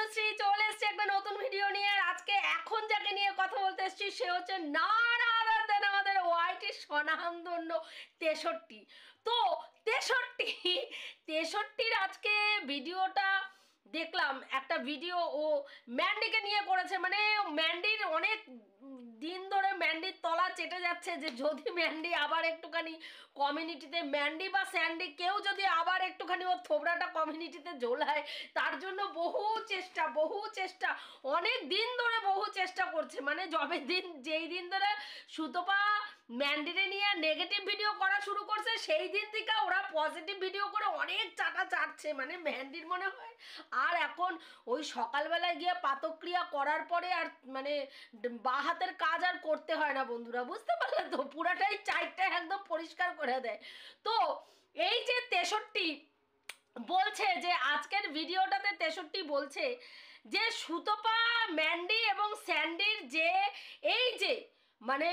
অনুশ্রী চলে এসেছে একটা নতুন ভিডিও নিয়ে। আর আজকে এখন যাকে নিয়ে কথা বলতে এসেছি সে হচ্ছে না আদার দেন আমাদের ওয়াইটি স্বনামধন্য 63। তো 63 আজকে ভিডিওটা দেখলাম, একটা ভিডিও ও ম্যান্ডিকে নিয়ে করেছে। মানে ম্যান্ডির অনেক দিন ধরে ম্যান্ডির তলা চেটে যাচ্ছে যে যদি ম্যান্ডি আবার একটুখানি কমিউনিটিতে, ম্যান্ডি বা স্যান্ডি কেউ যদি আবার একটুখানি ওর থোবড়াটা কমিউনিটিতে ঝোলায়, তার জন্য বহু চেষ্টা অনেক দিন ধরে বহু চেষ্টা করছে। মানে যেই দিন ধরে সুতপা ম্যান্ডিরে নিয়ে নেগেটিভ ভিডিও করা শুরু করছে সেই দিন থেকে ওরা পজিটিভ ভিডিও করে অনেক চাটা চাটছে। মানে ম্যান্ডির মনে হয় আর এখন ওই সকালবেলায় গিয়ে পাতক্রিয়া করার পরে আর মানে বা হাতের কাজ আর করতে হয় না বন্ধুরা, বুঝতে পারলে তো? পুরাটাই চাইটা একদম পরিষ্কার করে দেয়। তো এই যে 63 বলছে যে আজকের ভিডিওটাতে 63 বলছে যে সুতপা ম্যান্ডি এবং স্যান্ডির যে এই যে মানে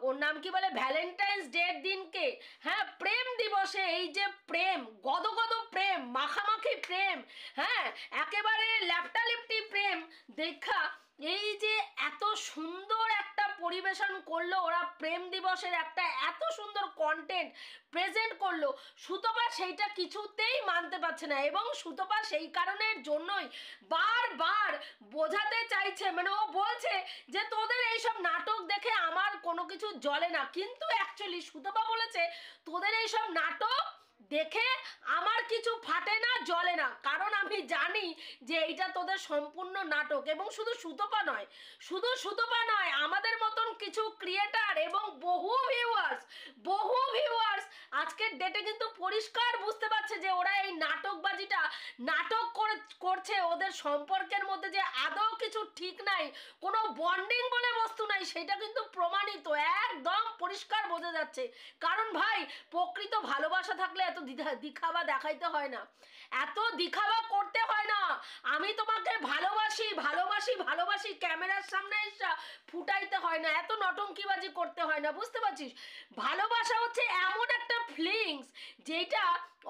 ওর নাম কি বলে ভ্যালেন্টাইন্স ডের দিনকে, হ্যাঁ, প্রেম দিবসে এই যে প্রেম, গদগদ প্রেম, মাখামাখি প্রেম, হ্যাঁ, একেবারে ল্যাপটালিপটি প্রেম দেখা এই যে এত সুন্দর একটা পরিবেশন করলো ওরা, প্রেম দিবসের একটা এত সুন্দর কন্টেন্ট প্রেজেন্ট করলো, সুতপা সেইটা কিছুতেই মানতে পারছে না। এবং সুতপা সেই কারণের জন্যই বারবার বোঝাতে চাইছে, মানে ও বলছে যে তোদের এইসব নাটক দেখে আমার কোনো কিছু জ্বলে না, কিন্তু অ্যাকচুয়ালি সুতপা বলেছে তোদের এইসব নাটক দেখে আমার কিছু ফাটে না, জ্বলে না, কারণ আমি জানি যে এইটা তোদের সম্পূর্ণ নাটক। এবং শুধু সুতপা নয়, আমাদের মতন কিছু ক্রিয়েটার এবং বহু ভিউয়ার্স আজকের ডেটে কিন্তু পরিষ্কার বুঝতে পারছে যে ওরা এই নাটক করছে। ওদের সম্পর্কের মধ্যে যে আদৌ কিছু ঠিক নাই, কোনো বন্ডিং বলে বস্তু নাই, সেটা কিন্তু প্রমাণিত, একদম পরিষ্কার বোঝা যাচ্ছে। কারণ ভাই, প্রকৃত ভালোবাসা থাকলে এত দিখাবা দেখাইতে হয় না, এত দিখাবা করতে হয় না। আমি তোমাকে ভালোবাসি ক্যামেরার সামনে এসে ফুটাইতে হয় না, এত নটঙ্কিবাজি করতে হয় না, বুঝতে পারছিস? ভালোবাসা হচ্ছে এমন একটা ফিলিংস যেটা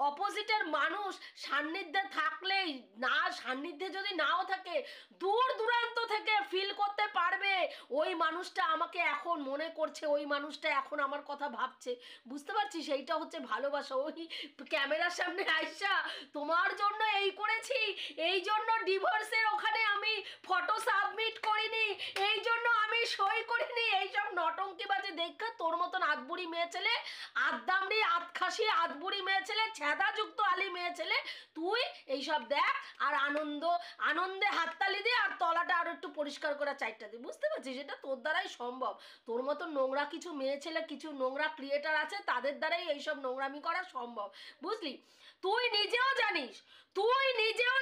অপোজিটের মানুষ সান্নিধ্যে থাকলেই, না সান্নিধ্যে যদি নাও থাকে, দূর দূরান্ত থেকে ফিল করতে পারবে ওই মানুষটা আমাকে এখন মনে করছে, ওই মানুষটা এখন আমার কথা ভাবছে, বুঝতে পারছিস? এইটা হচ্ছে ভালোবাসা। ওই ক্যামেরার সামনে আইসা তোমার জন্য এই করেছি, এই জন্য ডিভোর্সের ওখানে আমি ফটো সাবমিট করিনি, এই জন্য আমি সই করিনি, এইসব নটঙ্কিবাজি দেখে তোর মতন আধবুড়ি মেয়ে ছেলে, আধদামড়ি আধখাসি আধবুড়ি মেয়ে ছেলে, ছেদাযুক্ত আলি মেয়ে ছেলে, তুই এইসব দেখ আর আনন্দে হাততালি দিয়ে আর তলাটা আরো একটু পরিষ্কার করে চাইটা দি, বুঝতে পারছিস? এটা তোর দ্বারাই সম্ভব। তোর মতো নোংরা কিছু মেয়ে ছেলে, কিছু নোংরা ক্রিয়েটার আছে, তাদের দ্বারাই এইসব নোংরামি করা সম্ভব, বুঝলি? তুই নিজেও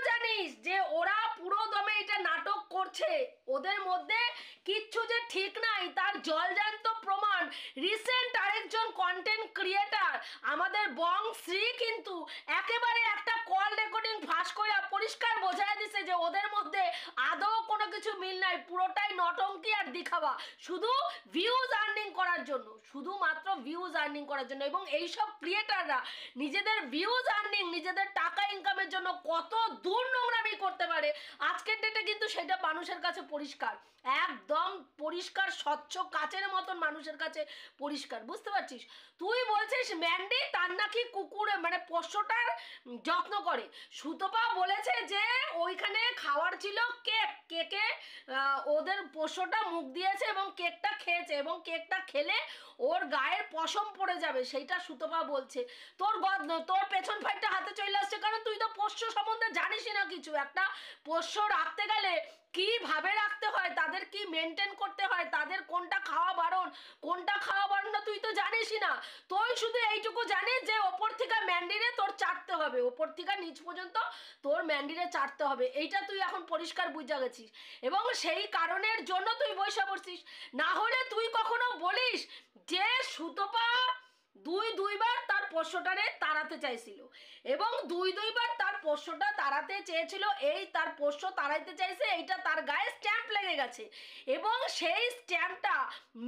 জানিস যে ওরা পুরো দমে এটা নাটক করছে, ওদের মধ্যে কিচ্ছু যে ঠিক নাই তার জলজান্ত প্রমাণ রিসেন্ট আরেকজন কন্টেন্ট ক্রিয়েটার আমাদের বংশ্রী কিন্তু একেবারে একটা কল রেকর্ডিং ফাঁস করে পরিষ্কার বোঝায় দিছে যে ওদের মধ্যে আদৌ কোনো কিছু মিল নাই, পুরোটাই নটঙ্কি আর দেখাবা, শুধু ভিউজ আর্নিং করার জন্য, শুধুমাত্র ভিউজ আর্নিং করার জন্য। এবং এইসব ক্রিয়েটাররা নিজেদের ভিউজ আর্নিং, নিজেদের টাকা ইনকামের জন্য কত দূর নোংরামি করতে পারে আজকের ডেটে কিন্তু সেটা মানুষের কাছে পরিষ্কার, একদম পরিষ্কার, স্বচ্ছ কাচের মতন মানুষের কাছে পরিষ্কার, বুঝতে পারছিস? তুই বলছিস ম্যান্ডি তার নাকি কুকুরে মানে পোষ্যটার যত্ন করে, সুতপা বলেছে যে ওইখানে খাওয়ার ছিল কেকে ওদের পোষ্যটা মুখ দিয়েছে এবং কেকটা খেয়েছে, এবং কেকটা খেলে ওর গায়ের পশম পড়ে যাবে, সেইটা সুতপা বলছে। তোর পেছন ফাইটটা হাতে চলে আসছে, কারণ তুই তো পোষ্য সম্বন্ধে জানিসই না কিছু। একটা পোষ্য রাখতে গেলে কিভাবে রাখতে হয়, তাদের কি মেনটেন করতে হয়, তাদের কোনটা খাওয়া বারণ না তুই তো জানিসই না। তুই শুধু এইটুকু জানিস যে ওপর থেকে ম্যান্ডিরে তোর চাটতে হবে, ওপর থেকে নিচ পর্যন্ত তোর ম্যান্ডিরে চাটতে হবে, এইটা তুই এখন পরিষ্কার বুঝা গেছিস। এবং সেই কারণের জন্য তুই বসে পড়ছিস, না হলে তুই কখনো বলিস যে সুতপা দুইবার তার পোষ্যটারে তাড়াতে চাইছিল এবং দুইবার তার পোষ্যটা তাড়াতে চেয়েছিল, এই তার পোষ্য তাড়াইতে চাইছে, এইটা তার গায়ে স্ট্যাম্প লেগে গেছে এবং সেই স্ট্যাম্পটা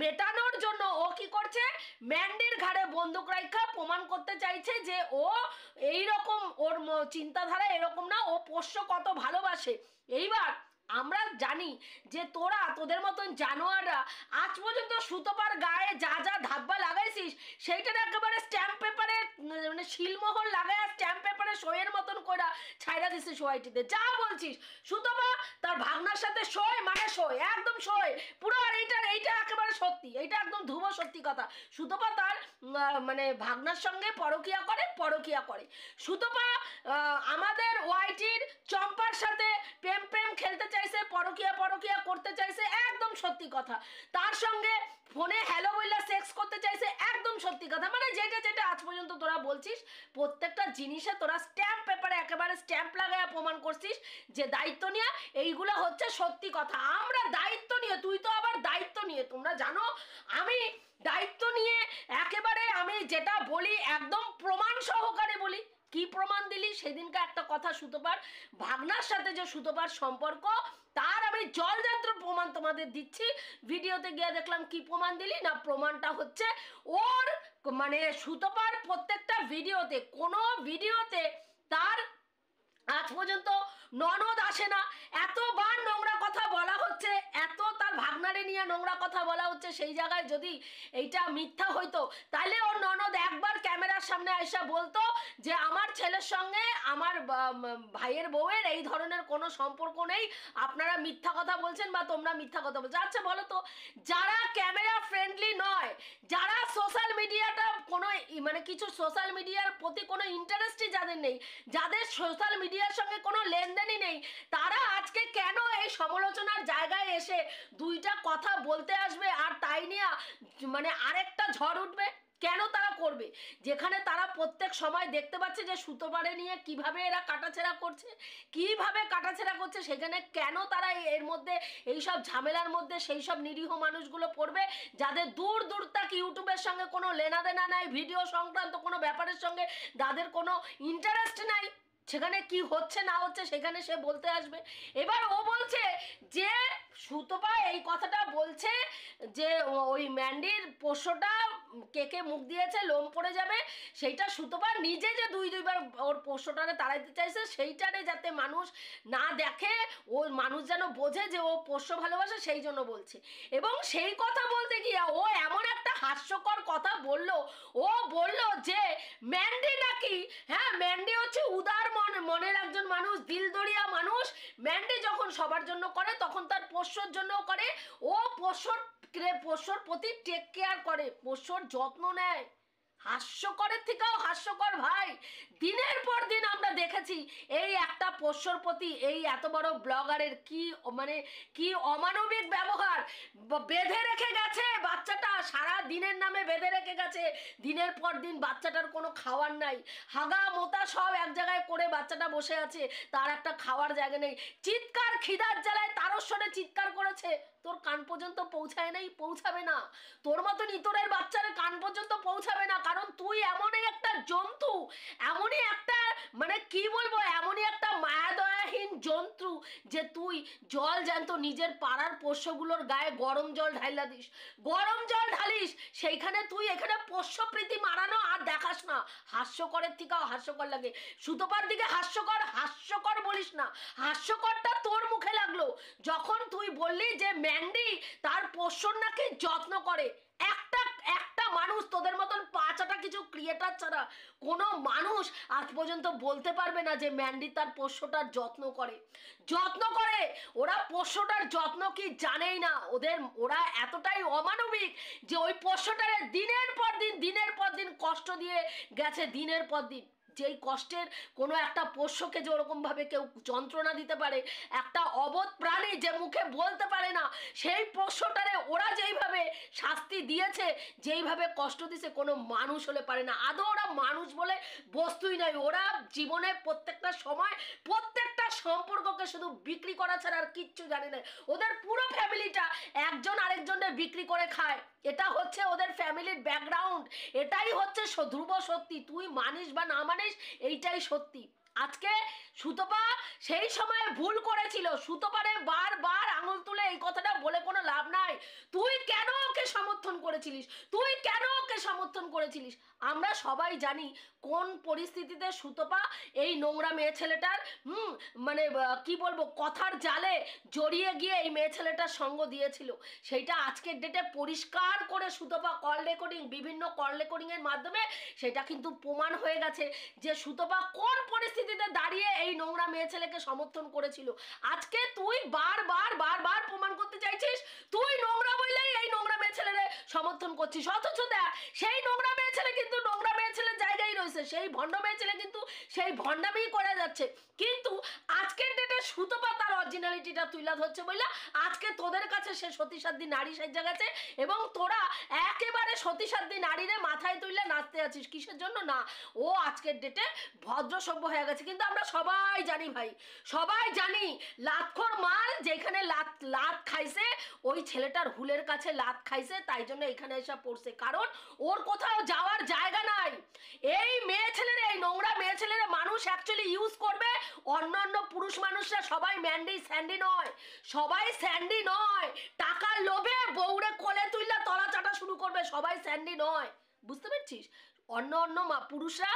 মেটানোর জন্য ও কি করছে, ম্যান্ডির ঘাড়ে বন্দুক রাখা প্রমাণ করতে চাইছে যে ও এইরকম, ওর চিন্তাধারা এরকম না, ও পোষ্য কত ভালোবাসে। এইবার আমরা জানি যে তোদের মতন জানোয়াররা আজ পর্যন্ত সুতপার গায়ে যা যা ধাব্বা লাগাইছিস সেইটার একেবারে স্ট্যাম্প পেপারে মানে শিলমোহর লাগায় স্ট্যাম্প পেপারে সইয়ের মতন করে ছাইড়া দিছিস সোয়াইটিতে। যা বলছিস সুতপা তার ভাগনার সাথে সই মানে সই, একদম সই পুরো। আর এইটা একেবারে সত্যি, এইটা একদম ধ্রুব সত্যি কথা। সুতপা তার মানে ভাগনার সঙ্গে পরকিয়া করে। সুতপা আমাদের ওয়াইটির চম্পার সাথে প্রেম খেলতে চাইছে, পরকিয়া করতে চাইছে, একদম সত্যি কথা। তার সঙ্গে ফোনে হ্যালো বললা সেক্স করতে চাইছে, একদম সত্যি কথা। মানে যেটা আজ পর্যন্ত তোরা বলছিস প্রত্যেকটা জিনিসে তোরা স্ট্যাম্প পেপারে একেবারে স্ট্যাম্প লাগায় প্রমাণ করছিস যে দায়িত্ব নিয়ে, এইগুলো হচ্ছে সত্যি কথা। আমরা দায়িত্ব নিয়ে, তুই তো আবার দায়িত্ব নিয়ে, তোমরা জানো আমি দায়িত্ব নিয়ে একেবারে আমি যেটা বলি একদম প্রমাণ সহকারে বলি। কি প্রমাণ দিলি সেদিনকে একটা কথা, সুতপার ভাগনার সাথে যে সুতপার সম্পর্ক, তার আমি জলযন্ত্র প্রমাণ তোমাদের দিচ্ছি। ভিডিওতে গিয়ে দেখলাম কি প্রমাণ দিলি না, প্রমাণটা হচ্ছে ওর মানে সুতপার প্রত্যেকটা ভিডিওতে, কোনো ভিডিওতে তার আজ পর্যন্ত ননদ আসে না, এতবার নোংরা কথা বলা হচ্ছে, এত তার ভাগনারে নিয়ে নোংরা কথা বলা হচ্ছে। সেই জায়গায় যদি এইটা মিথ্যা হইতো তাহলে ওর ননদ একবার ক্যামেরার সামনে আইসা বলতো যে আমার ছেলের সঙ্গে আমার ভাইয়ের বউয়ের এই ধরনের কোনো সম্পর্ক নেই, আপনারা মিথ্যা কথা বলছেন বা তোমরা মিথ্যা কথা বলছো। আচ্ছা বলো তো, যারা ক্যামেরা ফ্রেন্ডলি নয়, যারা সোশ্যাল মিডিয়াটা কোনো মানে কিছু সোশ্যাল মিডিয়ার প্রতি কোনো ইন্টারেস্টই যাদের নেই, যাদের সোশ্যাল মিডিয়ার সঙ্গে কোনো লেনদেনই নেই, তারা আজকে কেন এই সমালোচনার জায়গায় এসে দুইটা কথা বলতে আসবে আর তাই নিয়ে মানে আরেকটা ঝড় উঠবে? কেন তারা করবে? যেখানে তারা প্রত্যেক সময় দেখতে পাচ্ছে যে সুতোপারে নিয়ে কিভাবে এরা কাটাছেড়া করছে, সেখানে কেন তারা এর মধ্যে এইসব ঝামেলার মধ্যে সেই সব নিরীহ মানুষগুলো পড়বে যাদের দূর তাক ইউটিউবের সঙ্গে কোনো লেনাদেনা নাই, ভিডিও সংক্রান্ত কোনো ব্যাপারের সঙ্গে তাদের কোনো ইন্টারেস্ট নাই, সেখানে কি হচ্ছে না হচ্ছে সেখানে সে বলতে আসবে। এবার ও বলছে যে সুতপা এই কথাটা বলছে যে ওই ম্যান্ডির পোষ্যটা কেকে মুখ দিয়েছে লোম পড়ে যাবে, সেইটা সুতপা নিজে যে দুইবার ওর পোষ্যটারে তাড়াইতে চাইছে সেইটারে যাতে মানুষ না দেখে, ও মানুষ যেন বোঝে যে ও পোষ্য ভালোবাসে, সেই জন্য বলছে। এবং সেই কথা বলতে গিয়ে ও এমন একটা হাস্যকর কথা বলল, ও বলল যে ম্যান্ডি নাকি, হ্যাঁ ম্যান্ডি হচ্ছে উদার মনের একজন মানুষ, দিলদরিয়া মানুষ। ম্যান্ডি যখন সবার জন্য করে তখন তার পোষ্যর জন্যও করে, ও পোষ্যর প্রতি টেক কেয়ার করে, পোষ্যর যত্ন নেয়। হাস্যকরের থেকেও হাস্যকর ভাই। দিনের পর দিন আমরা দেখেছি এই একটা পোষ্যর প্রতি এই এত বড় ব্লগারের কি অমানবিক ব্যবহার। বেঁধে রেখে গেছে বাচ্চাটা, সারা দিনের নামে বেঁধে রেখে গেছে, দিনের পর দিন বাচ্চাটার কোনো খাওয়ার নাই, হাগা মোতা সব এক জায়গায় করে বাচ্চাটা বসে আছে, তার একটা খাওয়ার জায়গা নেই, চিৎকার খিদার জ্বালায় তারস্বরে চিৎকার করেছে, তোর কান পর্যন্ত পৌঁছায় নাই, পৌঁছাবে না, তোর মতন ইতরের বাচ্চার কান পর্যন্ত পৌঁছাবে না, কারণ তুই এমনই একটা জন্তু, এমনই একটা মানে কি বলবো, এমনই একটা মায়াদয়াহীন জন্তু যে তুই জল জ্যান্ত নিজের পাড়ার পোষ্যগুলোর গায়ে গরম জল ঢালিস, সেইখানে তুই এখানে পোষ্যপ্রীতি মারানো আর দেখাস না। হাস্যকরের থেকেও হাস্যকর লাগে। সুতপার দিকে হাস্যকর বলিস না, হাস্যকরটা তোর মুখে লাগলো যখন তুই বললি যে ম্যান্ডি তার পোষ্যর নাকি যত্ন করে। একটা মানুষ তোদের মতন পাঁচটা কিছু ক্রিয়েটার ছাড়া কোনো মানুষ আজ পর্যন্ত বলতে পারবে না যে ম্যান্ডি তার পোষ্যটার যত্ন করে। ওরা পোষ্যটার যত্ন কি জানেই না, ওরা এতটাই অমানবিক যে ওই পোষ্যটারে দিনের পর দিন কষ্ট দিয়ে গেছে, দিনের পর দিন। যেই কষ্টের কোনো একটা পোষ্যকে যে ওরকমভাবে কেউ যন্ত্রণা দিতে পারে, একটা অবোধ প্রাণী যে মুখে বলতে পারে না, সেই পোষ্যটারে ওরা যেইভাবে শাস্তি দিয়েছে, যেইভাবে কষ্ট দিছে, কোনো মানুষ হলে পারে না। আদৌ ওরা মানুষ বলে বস্তুই নয়। ওরা জীবনে প্রত্যেকটা সম্পর্ককে শুধু বিক্রি করা ছাড়া আর কিচ্ছু জানে না। ওদের পুরো ফ্যামিলিটা একজন আরেকজনের বিক্রি করে খায়, এটা হচ্ছে ওদের ফ্যামিলির ব্যাকগ্রাউন্ড। এটাই হচ্ছে ধ্রুব সত্যি, তুই মানিস বা না মানিস এইটাই সত্যি। আজকে সুতপা সেই সময় ভুল করেছিল, সুতপারে বারবার আঙুল তুলে এই কথাটা বলে কোনো লাভ নাই। তুই কেন ওকে সমর্থন করেছিলিস, তুই কেন ওকে সমর্থন করেছিলিস? আমরা সবাই জানি কোন পরিস্থিতিতে সুতপা এই নোংরা মেয়ে ছেলেটার মানে কি বলবো কথার জালে জড়িয়ে গিয়ে এই মেয়ে ছেলেটার সঙ্গ দিয়েছিল। সেইটা আজকের ডেটে পরিষ্কার করে সুতপা কল রেকর্ডিং, বিভিন্ন কল রেকর্ডিংয়ের মাধ্যমে সেটা কিন্তু প্রমাণ হয়ে গেছে যে সুতপা কোন পরিস্থিতিতে দাঁড়িয়ে এই নোংরা মেয়ে ছেলেকে সমর্থন করেছিল। আজকে তুই বারবার প্রমাণ করতে চাইছিস তুই নোংরা বললেই এই নোংরা মেয়ে ছেলেরে সমর্থন করছিস, অথচ দেখ সেই নোংরা মেয়ে ছেলে কিন্তু নোংরা মেয়ে ছেলের জায়গায় রয়েছে, সেই ভণ্ড মেয়ে ছেলে কিন্তু সেই ভণ্ডামি করে যাচ্ছে। কিন্তু আজকের ডেটে সুতপা তার অরিজিনালিটিটা তুলে ধরছে বললা আজকে তোদের কাছে সে সতীসাধ্যী নারী সেজে গেছে, এবং তোরা একেবারে সতীসাধ্যী নারীরে মাথায় তুললে নাচতে আছিস। কিসের জন্য? না, ও আজকের ডেটে ভদ্র সভ্য হয়ে গেছে। কিন্তু আমরা সবাই জানি ভাই, সবাই জানি লাতখোর মাল যেখানে লাত খাইছে, ওই ছেলেটার হুলের কাছে লাত খাইছে, তাই জন্য এখানে এসে পড়ছে, কারণ ওর কোথাও যাওয়ার জায়গা নাই। এই মেয়ে ছেলেরা, এই নোংরা মেয়ে ছেলেরা মানুষ অ্যাকচুয়ালি ইউজ করবে, অন্যান্য পুরুষ মানুষরা সবাই ম্যান্ডি স্যান্ডি নয়, সবাই স্যান্ডি নয়, টাকার লোভে বউরে কোলে তুললে তলা চাটা শুরু করবে, সবাই স্যান্ডি নয়, বুঝতে পারছিস? অন্য পুরুষরা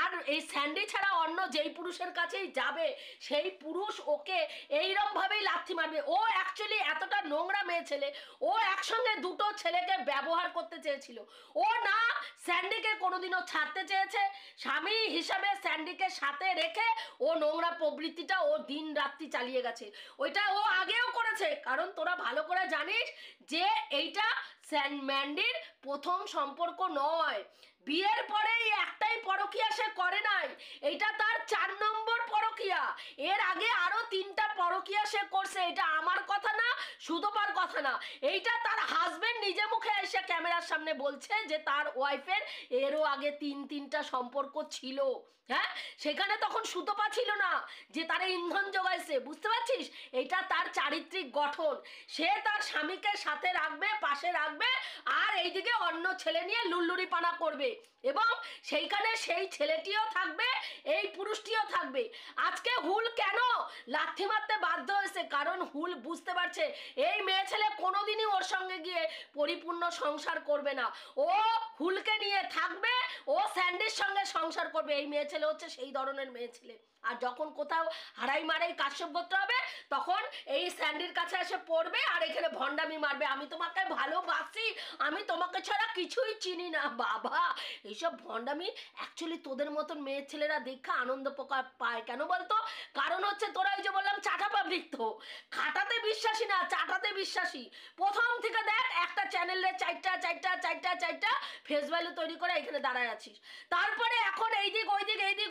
আর এই স্যান্ডি ছাড়া অন্য যেই পুরুষের কাছেই যাবে সেই পুরুষ ওকে এইরকম ভাবেই লাথি মারবে। ও অ্যাকচুয়ালি এতটা নোংরা মেয়ে ছেলে, ও একসঙ্গে দুটো ছেলেকে ব্যবহার করতে চেয়েছিল। ও না স্যান্ডিকে কোনোদিনও ছাড়তে চেয়েছে, স্বামী হিসাবে স্যান্ডিকে সাথে রেখে ও নোংরা প্রবৃত্তিটা ও দিন রাত্রি চালিয়ে গেছে। ওইটা ও আগেও করেছে, কারণ তোরা ভালো করে জানিস যে এইটা ম্যান্ডির প্রথম সম্পর্ক নয়। বিয়ের পরে একটাই পরকীয়া সে করে নাই, এইটা তার 4 নম্বর পরকীয়া। এর আগে আরো 3টা পরকীয়া সে করছে, এটা আমার কথা না, সুতপার কথা না, এইটা তার হাজবেন্ড নিজে মুখে এসে ক্যামেরার সামনে বলছে যে তার ওয়াইফের এরও আগে 3টা সম্পর্ক ছিল। হ্যাঁ, সেখানে তখন সুতপা ছিল না যে তার ইন্ধন যোগাইছে, বুঝতে পারছিস? এটা তার চারিত্রিক গঠন, সে তার স্বামীকে সাথে রাখবে, পাশে রাখবে, আর এইদিকে অন্য ছেলে নিয়ে লুল্লুরি পানা করবে, এবং সেইখানে সেই ছেলেটিও থাকবে, এই পুরুষটিও থাকবে। আজকে হুল কেন লাথি মারতে বাধ্য হয়েছে? কারণ হুল বুঝতে পারছে এই মেয়ে ছেলে কোনোদিনই ওর সঙ্গে গিয়ে পরিপূর্ণ সংসার করবে না, ও হুলকে নিয়ে থাকবে, ও স্যান্ডির সঙ্গে সংসার করবে। এই মেয়ে ছেলে হচ্ছে সেই ধরনের মেয়ে ছেলে। আর যখন কোথাও হারাই মারাই কাশ্যপ করতে হবে তখন এই স্যান্ডির কাছে এসে পড়বে আর এখানে ভণ্ডামি মারবে, আমি তোমাকে ভালোবাসি, আমি তোমাকে ছাড়া কিছুই চিনি না। বাবা, এইসব ভণ্ডামি অ্যাকচুয়ালি তোদের মতন মেয়ে ছেলেরা দেখা আনন্দ পায়। কেন বলতো? কারণ হচ্ছে তোরা ওই যে বললাম চাটা পাবলিক, তো খাটাতে বিশ্বাসী না, চাটাতে বিশ্বাসী। প্রথম থেকে দেখ একটা চ্যানেলে চারটা ফেস ভ্যালু তৈরি করে এখানে দাঁড়ায় আছিস, তারপরে এখন এইদিক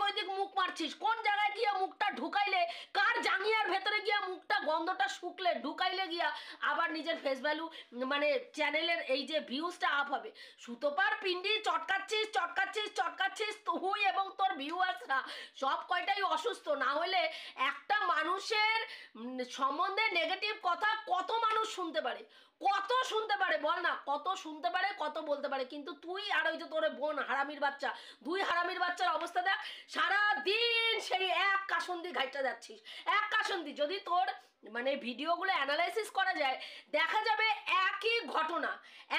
ওইদিক মুখ মারছিস। কোন জায়গায় গিয়ে মুখটা ঢুকাইলে, কার জাঙ্গিয়ার ভেতরে গিয়া মুখটা গন্ধটা শুকলে ঢুকাইলে গিয়া আবার নিজের ফেস ভ্যালু মানে চ্যানেলের এই যে ভিউজটা আপ হবে। সুতপার পিন্ডি চটকাচ্ছিস তুই এবং তোর ভিউয়ার্সরা সব কয়টাই অসুস্থ। না হলে একটা মানুষের সম্বন্ধে নেগেটিভ কথা কত মানুষ শুনতে পারে, কত শুনতে পারে বল না, কত শুনতে পারে, কত বলতে পারে। কিন্তু তুই আর ওই যে তোর বোন হারামির বাচ্চা, 2 হারামির বাচ্চার অবস্থা দেখ, সারা দিন সেই এক কাসন্দি ঘাইটা যাচ্ছিস, এক কাসন্দি। যদি তোর মানে ভিডিওগুলো অ্যানালাইসিস করা যায় দেখা যাবে একই ঘটনা,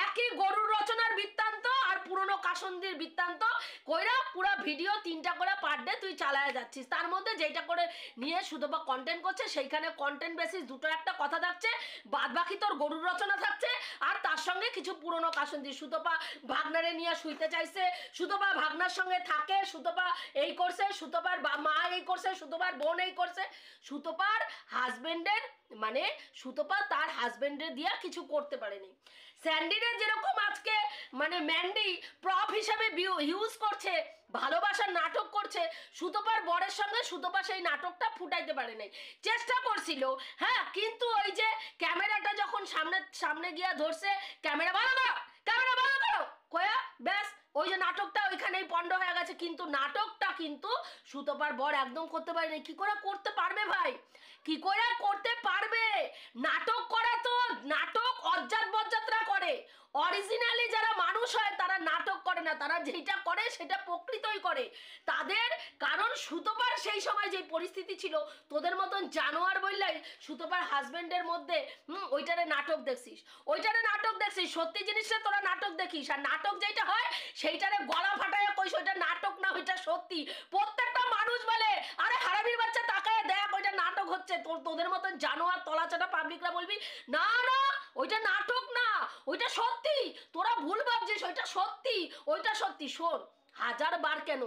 একই গরুর রচনার বৃত্তান্ত আর পুরনো কাসন্দির বৃত্তান্ত কইরা পুরো ভিডিও 3টা করে পার ডে তুই চালায় যাচ্ছিস। তার মধ্যে যেটা করে নিয়ে সুতপা কন্টেন্ট করছে সেইখানে কন্টেন্ট বেসিস 2টো একটা কথা থাকছে, বাদ বাকি তোর গরুর রচনা থাকছে, আর তার সঙ্গে কিছু পুরনো কাসন্দি। সুতপা ভাগনারে নিয়ে শুইতে চাইছে, সুতপা ভাগনার সঙ্গে থাকে, সুতপা এই করছে, সুতপার মা এই করছে, সুতপার বোন এই করছে। সুতপার হাজবেন্ডের মানে সুতপা তার হাজবেন্ডের দিয়া কিছু করতে পারেনি। স্যান্ডিরে যেরকম আজকে মানে ম্যান্ডি প্রপ হিসাবে ইউজ করছে, ভালোবাসার নাটক করছে, সুতপার বরের সঙ্গে সুতপা সেই নাটকটা ফুটাইতে পারে নাই, চেষ্টা করছিল হ্যাঁ, কিন্তু ওই যে ক্যামেরাটা যখন সামনে গিয়া ধরছে, ক্যামেরা ভালো করো কয়া ব্যাস ওই যে নাটকটা ওইখানেই পণ্ড হয়ে গেছে, কিন্তু নাটকটা কিন্তু সুতপার বর একদম করতে পারেনি। কি করে করতে পারবে ভাই, কি করে করতে পারবে? নাটক করা তো নাটক অজ্জাত বজ্জাতরা করে, অরিজিনালি যারা মানুষ হয় তারা নাটক করে না, তারা যেটা করে সেটা প্রকৃতই করে তাদের। কারণ সুতপার সেই সময় যে পরিস্থিতি ছিল, তোদের মতন জানোয়ার বললাই সুতপার হাজবেন্ডের মধ্যে ওইটারে নাটক দেখছিস, ওইটারে নাটক দেখছিস, সত্যি জিনিসটা তোরা নাটক দেখিস, আর নাটক যেটা হয় সেইটারে গলা ফাটায় কইস ওইটা নাটক না ওইটা সত্যি। প্রত্যেকটা মানুষ বলে আরে হারামির বাচ্চা তাকায় দেখ ওইটা নাটক হচ্ছে। তোদের মতন জানোয়ার তলাচাটা পাবলিকরা বলবি না না ওইটা নাটক না ওইটা সত্যি, তোরা ভুল ভাবছিস, ওইটা সত্যি, ওইটা সত্যি। শোন, 1000 বার কেন,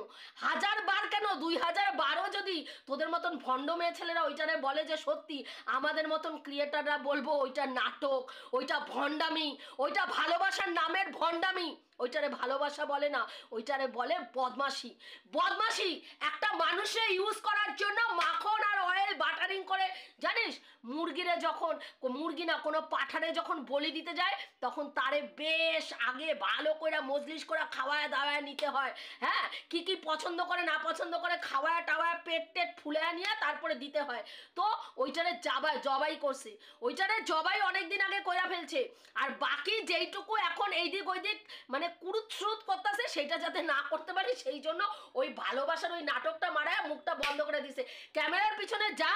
1000 বার কেন, 2012 যদি তোদের মতন ভণ্ড মেয়ে ছেলেরা ওইটারে বলে যে সত্যি, আমাদের মতন ক্রিয়েটাররা বলবো ওইটা নাটক, ওইটা ভণ্ডামি, ওইটা ভালোবাসার নামের ভণ্ডামি। ওইটারে ভালোবাসা বলে না, ওইটারে বলে বদমাশি। বদমাশি একটা মানুষে ইউজ করার জন্য মাখন আর অয়েল বাটারিং করে, জানিস মুরগিরে যখন, মুরগি না কোনো পাঠারে যখন বলি দিতে যায় তখন তারে বেশ আগে ভালো করে মজলিস করে খাওয়ায় দাওয়ায় নিতে হয়। হ্যাঁ, কি কি পছন্দ করে না পছন্দ করে খাওয়ায় টাওয়ায় পেট টেট ফুলে নিয়ে তারপরে দিতে হয়। তো ওইটারে জবাই করছে, ওইটারে জবাই অনেক দিন আগে কইরা ফেলছে। আর বাকি যেইটুকু এখন এইদিক ওইদিক মানে কুরুত শ্রুত করতেছে সেটা যাতে না করতে পারি সেই জন্য ওই ভালোবাসার ওই নাটকটা মারায় মুখটা বন্ধ করে দিছে। ক্যামেরার পিছনে যা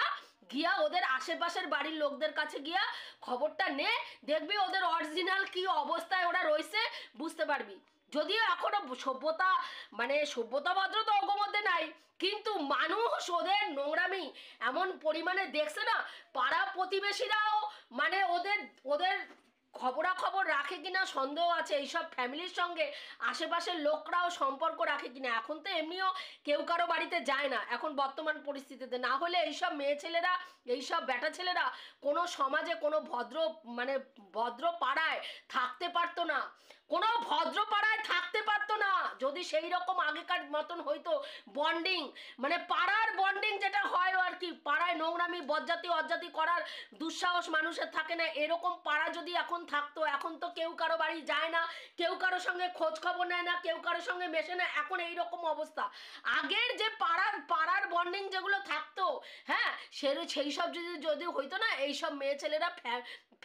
গিয়া ওদের আশেপাশের বাড়ির লোকদের কাছে গিয়া খবরটা নে, দেখবি ওদের অরিজিনাল কি অবস্থায় ওরা রয়েছে বুঝতে পারবি। যদিও এখনো সভ্যতা মানে সভ্যতা ভদ্রতা ওর মধ্যে নাই, কিন্তু মানুষ ওদের নোংরামি এমন পরিমাণে দেখছে না, পাড়া প্রতিবেশীরাও মানে ওদের ওদের খবরাখবর রাখে কিনা সন্দেহ আছে। এইসব ফ্যামিলির সঙ্গে আশেপাশের লোকরাও সম্পর্ক রাখে কিনা, এখন তো এমনিও কেউ কারো বাড়িতে যায় না এখন বর্তমান পরিস্থিতিতে। না হলে এইসব মেয়ে ছেলেরা এইসব বেটা ছেলেরা কোনো সমাজে কোনো ভদ্র মানে ভদ্র পাড়ায় থাকতে পারতো না, কোনো ভদ্র পাড়ায় থাকতে পারতো না যদি সেই রকম আগেকার মতন হইতো বন্ডিং, মানে পাড়ার বন্ডিং যেটা হয় আর কি। পাড়ায় নোংরামি বজ্জাতি অজ্জাতি করার দুঃসাহস মানুষের থাকে না, এরকম পাড়া যদি এখন থাকতো। এখন তো কেউ কারো বাড়ি যায় না, কেউ কারোর সঙ্গে খোঁজ খবর নেয় না, কেউ কারোর সঙ্গে মেশে না, এখন এইরকম অবস্থা। আগের যে পাড়ার বন্ডিং যেগুলো থাকতো, হ্যাঁ সেই সব যদি হইতো না, এইসব মেয়ে ছেলেরা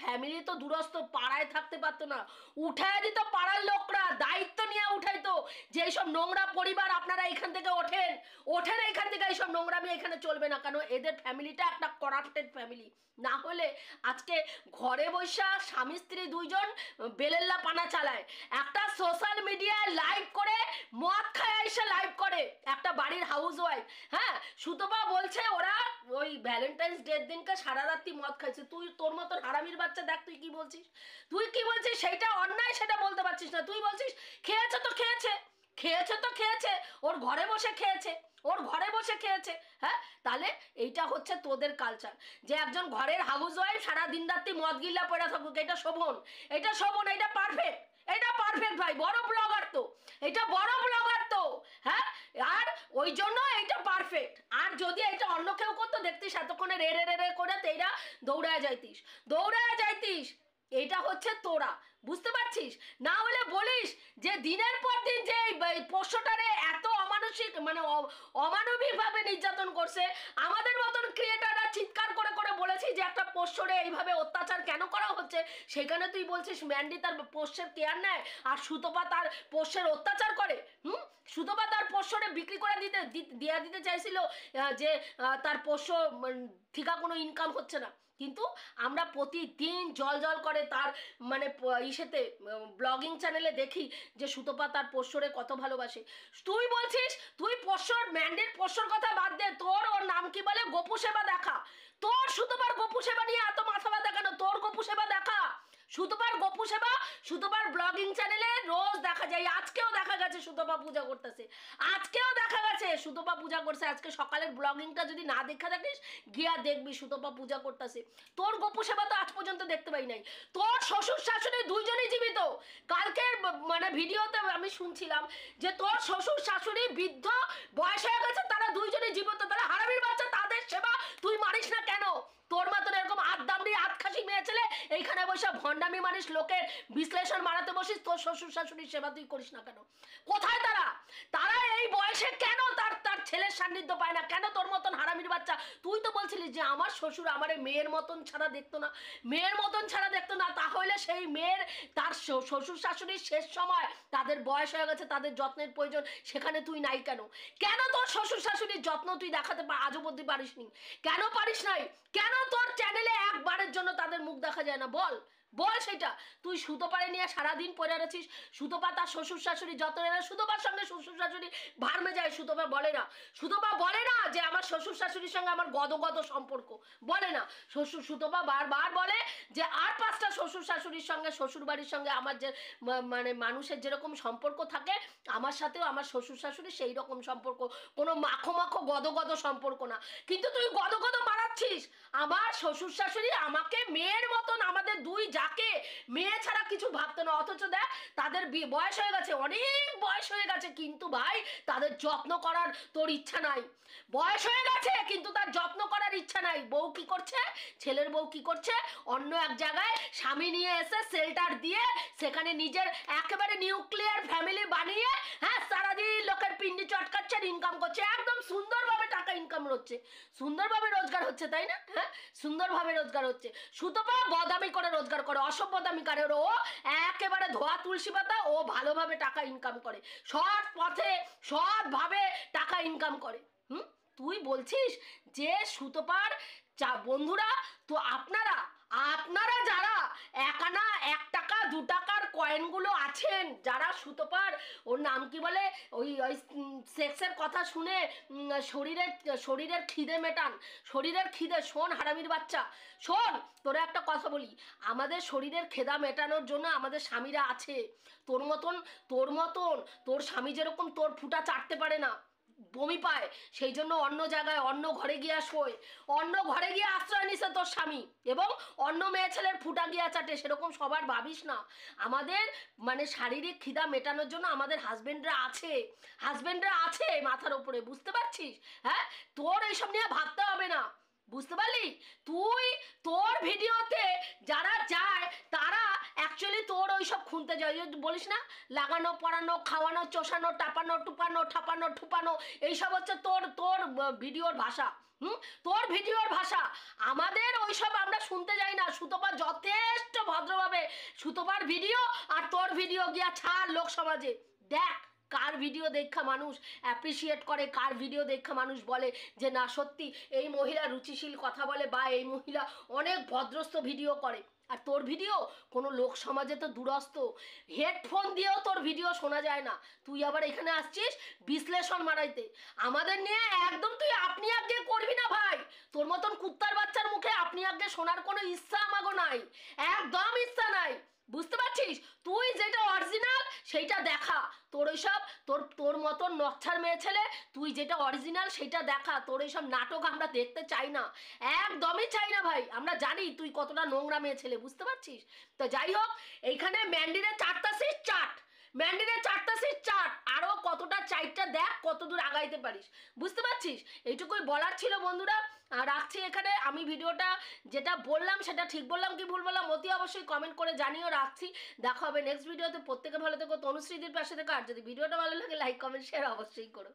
ফ্যামিলি তো দূরস্থ পাড়ায় থাকতে পারতো না, উঠায় দিত পাড়ার লোকরা, দায়িত্ব নিয়ে উঠাইতো যে এইসব নোংরা পরিবার আপনারা এখান থেকে ওঠেন এখান থেকে, এইসব নোংরামি এখানে চলবে না। কেন এদের ফ্যামিলিটা একটা করাপ্টেড ফ্যামিলি। না হলে আজকে ঘরে বসা স্বামী স্ত্রী দুইজন বেলেল্লা পানা চালায়, একটা সোশ্যাল মিডিয়ায় লাইভ করে মদ খায় এসে লাইভ করে একটা বাড়ির হাউস ওয়াইফ। হ্যাঁ, সুতপা বলছে ওরা ওই ভ্যালেন্টাইন্স ডের দিনকে সারা রাত্রি মদ খাইছে। তুই তোর মতন হারামির বাচ্চা দেখ তুই কি বলছিস, তুই কি বলছিস সেটা অন্যায় সেটা বলতে পারছিস না। তুই বলছিস খেয়েছে তো খেয়েছে, খেয়েছে তো খেয়েছে, ওর ঘরে বসে খেয়েছে, ওর ঘরে বসে খেয়েছে। হ্যাঁ, তাহলে এইটা হচ্ছে তোদের কালচার যে একজন ঘরের হাউস ওয়াইফ সারা দিন রাত্রি মদ গিল্লা পড়ে থাকুক, এটা শোভন, এটা শোভন, এটা পারফেক্ট, এটা পারফেক্ট ভাই, বড় ব্লগার তো, এটা বড় ব্লগার তো। হ্যাঁ, আর ওই জন্য এইটা পারফেক্ট। আর যদি এটা অন্য কেউ করতো দেখতিস এতক্ষণে রে রে রে রে করে তেইরা দৌড়ায় যাইতিস। এটা হচ্ছে তোরা, বুঝতে পারছিস? না হলে বলিস যে দিনের পর দিন যে পোষ্যটারে এত অমানসিক মানে অমানবিকভাবে নির্যাতন করছে, আমাদের মতন ক্রিয়েটাররা চিৎকার করে করে বলেছি যে একটা পোষ্যরে এইভাবে অত্যাচার কেন করা হচ্ছে, সেখানে তুই বলছিস ম্যান্ডি তার পোষ্যের কেয়ার নেয় আর সুতপা তার পোষ্যের অত্যাচার করে। সুতপা তার পোষ্যরে বিক্রি করে দিতে চাইছিল যে তার পোষ্য ঠিকা কোনো ইনকাম হচ্ছে না, কিন্তু আমরা প্রতিদিন জল করে তার মানে ইসেতে ব্লগিং চ্যানেলে দেখি যে সুতপা তার পোষ্যরে কত ভালোবাসে। তুই বলছিস তুই পোষ্যর ম্যান্ডির পোষ্যর কথা বাদ দে, তোর ওর নাম কি বলে গোপু সেবা দেখা, তোর সুতপার গোপু সেবা নিয়ে এত মাথা ব্যথা কেন? তোর গোপু সেবা দেখা, সুতপার গোপু সেবা সুতপার ব্লগিং চ্যানেলে রোজ দেখা যায়। আজকেও দেখা গেছে সুতপা পূজা করতেছে, আজকেও দেখা গেছে সুতপা পূজা করছে। আজকে সকালের ব্লগিংটা যদি না দেখা থাকিস গিয়া দেখবি সুতপা পূজা করতেছে। তোর গোপু সেবা তো আজ পর্যন্ত দেখতে পাই নাই। তোর শ্বশুর শাশুড়ি দুইজনই জীবিত। কালকের মানে ভিডিওতে আমি শুনছিলাম যে তোর শ্বশুর শাশুড়ি বৃদ্ধ বয়স হয়ে গেছে, তারা দুইজনই জীবিত। তারা হারামির বাচ্চা, তাদের সেবা তুই মানিস না কেন? তোর মতন এরকম আদদামড়ি আতখাসি মেয়ে ছেলে এইখানে বসে ভণ্ডামি মানুষ লোকের বিশ্লেষণ মারাতে বসিস, তোর শ্বশুর শাশুড়ির সেবা তুই করিস না কেন? কোথায় তারা? তারা এই বয়সে কেন তার তার ছেলের সান্নিধ্য পায় না? কেন তোর মতন হারামির বাচ্চা? তুই তো বলছিলি যে আমার শ্বশুর আমারে মেয়ের মতন ছাড়া দেখতো না, মেয়ের মতন ছাড়া দেখতো না। তাহলে সেই মেয়ের তার শ্বশুর শাশুড়ির শেষ সময় তাদের বয়স হয়ে গেছে, তাদের যত্নের প্রয়োজন, সেখানে তুই নাই কেন? কেন তোর শ্বশুর শাশুড়ির যত্ন তুই দেখাতে আজও অবধি পারিসনি? কেন পারিস নাই? কেন তোর চ্যানেলে একবারের জন্য তাদের মুখ দেখা যায় না? বল বল সেটা। তুই সুতোপারে নিয়ে সারাদিন পড়ে আছিস, সুতোপা তার শ্বশুর শাশুড়ি যত না, সুতোপার সঙ্গে শ্বশুর শাশুড়ি ভার্মে যায়। সুতোপা বলে না, সুতোপা বলে না যে আমার শ্বশুর শাশুড়ির সঙ্গে আমার গদগদ সম্পর্ক, বলে না। সুতোপা বারবার বলে যে আর 5টা শ্বশুর শাশুড়ির সঙ্গে, শ্বশুর বাড়ির সঙ্গে আমার যে মানে মানুষের যেরকম সম্পর্ক থাকে, আমার সাথেও আমার শ্বশুর শাশুড়ি সেই রকম সম্পর্ক, কোনো মাখো মাখো গদগদ সম্পর্ক না। কিন্তু তুই গদগদ মারাচ্ছিস। আমার শ্বশুর শাশুড়ি আমাকে মেয়ের মতন, আমাদের দুই যাকে মেয়ে ছাড়া কিছু ভাবতো না, অথচ দেখ তাদের বয়স হয়ে গেছে, অনেক বয়স হয়ে গেছে, কিন্তু ভাই তাদের যত্ন করার তোর ইচ্ছা নাই। বয়স হয়ে গেছে কিন্তু তার যত্ন করার ইচ্ছা নাই। বউ কি করছে? ছেলের বউ কি করছে? অন্য এক জায়গায় স্বামী নিয়ে এসে শেল্টার দিয়ে সেখানে নিজের একেবারে নিউক্লিয়ার ফ্যামিলি বানিয়ে, হ্যাঁ, সারাদিন লোকের পিন্ডি চটকাচ্ছে, ইনকাম করছে, একদম সুন্দরভাবে টাকা ইনকাম হচ্ছে, সুন্দরভাবে রোজগার হচ্ছে, তাই না? হ্যাঁ, সুন্দরভাবে রোজগার হচ্ছে। সুতপা বদামি করে রোজগার করে, অসভ্যদামি করে। ও একেবারে ধোয়া তুলসী পাতা, ও ভালোভাবে টাকা ইনকাম করে, সৎ পথে সৎভাবে টাকা ইনকাম করে। তুই বলছিস যে সুতপার বন্ধুরা, তো আপনারা আপনারা যারা 1 আনা 1 টাকা 2 টাকার কয়েনগুলো আছেন, যারা সুতপার ওর নাম কি বলে ওই ওই সেক্সের কথা শুনে শরীরের খিদে মেটান, শরীরের খিদে। শোন হারামির বাচ্চা, শোন, তোরা একটা কথা বলি, আমাদের শরীরের খেদা মেটানোর জন্য আমাদের স্বামীরা আছে। তোর মতন তোর স্বামী যেরকম তোর ফুটা চাটতে পারে না, বমি পায়, সেই জন্য অন্য জায়গায় অন্য ঘরে গিয়া শোয়, অন্য ঘরে গিয়ে আশ্রয় নিছে তোর স্বামী, এবং অন্য মেয়ে ছেলের ফুটা গিয়া চাটে। সেরকম সবার ভাবিস না। আমাদের মানে শারীরিক খিদা মেটানোর জন্য আমাদের হাজবেন্ডরা আছে মাথার উপরে, বুঝতে পারছিস? হ্যাঁ, তোর এইসব নিয়ে ভাবতে হবে না, বুঝতে পারলি? তুই তোর ভিডিওতে যারা যায় তারা অ্যাকচুয়ালি তোর ওইসব খুনতে যায়, বলিস না, লাগানো পড়ানো খাওয়ানো চষানো টাপানো টুপানো ঠাপানো ঠুপানো, এইসব হচ্ছে তোর তোর ভিডিওর ভাষা। তোর ভিডিওর ভাষা। আমাদের ওইসব আমরা শুনতে যাই না। সুতপা যথেষ্ট ভদ্রভাবে সুতপার ভিডিও আর তোর ভিডিও গিয়া ছাড় লোক সমাজে। দেখ কার ভিডিও দেখা মানুষ অ্যাপ্রিসিয়েট করে, কার ভিডিও দেখা মানুষ বলে যে না সত্যি এই মহিলা রুচিশীল কথা বলে, বা এই মহিলা অনেক ভদ্রস্থ ভিডিও করে। আর তোর ভিডিও কোনো লোক সমাজে তো দূরস্থ, হেডফোন দিয়েও তোর ভিডিও শোনা যায় না। তুই আবার এখানে আসছিস বিশ্লেষণ মারাইতে আমাদের নিয়ে। একদম তুই আপনি আগে করবি না ভাই। তোর মতন কুত্তার বাচ্চার মুখে আপনি আগে শোনার কোনো ইচ্ছা আমাগো নাই, একদম ইচ্ছা নাই, বুঝতে পারছিস? তুই যেটা অরিজিনাল সেইটা দেখা। তোর ওইসব তোর মতন নচ্ছার মেয়ে ছেলে, তুই যেটা অরিজিনাল সেটা দেখা। তোর এইসব নাটক আমরা দেখতে চাই না, একদমই চাই না ভাই। আমরা জানি তুই কতটা নোংরা মেয়ে ছেলে, বুঝতে পারছিস? তো যাই হোক, এইখানে ম্যান্ডিরে 4টা সিট চাট, ম্যান্ডিরে 4টা সিট চাট, আরও কতটা চাইটটা দেখ কত দূর আগাইতে পারিস, বুঝতে পারছিস? এইটুকুই বলার ছিল বন্ধুরা। রাখছি এখানে। আমি ভিডিওটা যেটা বললাম সেটা ঠিক বললাম কি ভুল বললাম অতি অবশ্যই কমেন্ট করে জানিও। রাখছি, দেখা হবে নেক্সট ভিডিওতে। প্রত্যেকে ভালো থেকো, তনুশ্রীদির পাশে থেকো। আর যদি ভিডিওটা ভালো লাগে লাইক কমেন্ট শেয়ার অবশ্যই করো।